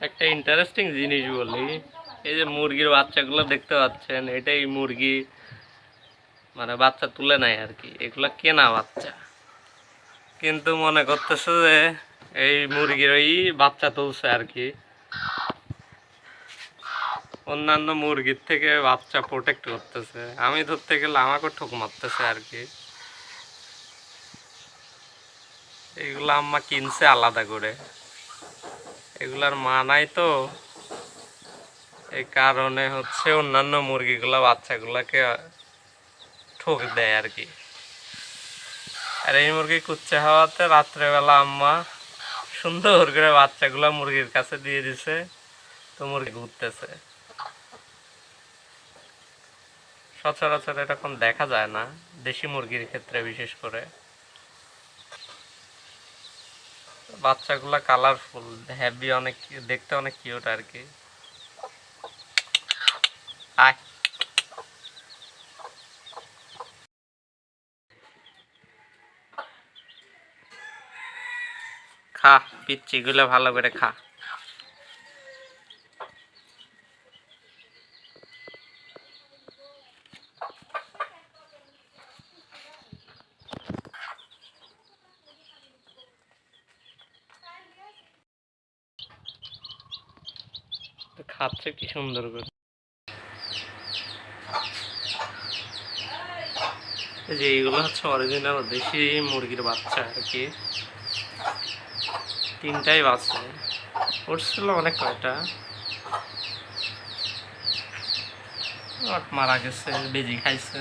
একটা ইন্টারেস্টিং জিনিস বলি, এই যে মুরগির বাচ্চাগুলো দেখতে পাচ্ছেন, এটাই মুরগি মানে বাচ্চা তুলে নেয় আর কি, এগুলো কেনা বাচ্চা, কিন্তু মনে করতেছে যে এই মুরগির ওই বাচ্চা তুলছে আর কি, অন্যান্য মুরগির থেকে বাচ্চা প্রোটেক্ট করতেছে। আমি ধরতে গেলে আমাকে ঠোক মারতেছে আর কি। এগুলো আম্মা কিনছে আলাদা করে, এগুলার মা নাই তো, এই কারণে হচ্ছে অন্যান্য মুরগিগুলা বাচ্চাগুলাকে ঠোক দেয় আর কি। আর এই মুরগি কুচ্চা হওয়াতে রাত্রেবেলা আম্মা সুন্দর করে বাচ্চাগুলা মুরগির কাছে দিয়ে দিছে, তো মুরগি ঘুরতেছে। সচরাচর এরকম দেখা যায় না, দেশি মুরগির ক্ষেত্রে বিশেষ করে। বাচ্চাগুলা কালারফুল, হ্যাভি, অনেক দেখতে অনেক কিউট আর কি। আয় খা, পিচ্চিগুলো ভালো করে খা। খাচ্ছে কি সুন্দর করে। যে এইগুলো হচ্ছে অরিজিনাল দেশি মুরগির বাচ্চা আর কি, তিনটাই বাচ্চা উঠছিল অনেক কয়টা, মারা গেছে, বেজি খাইছে।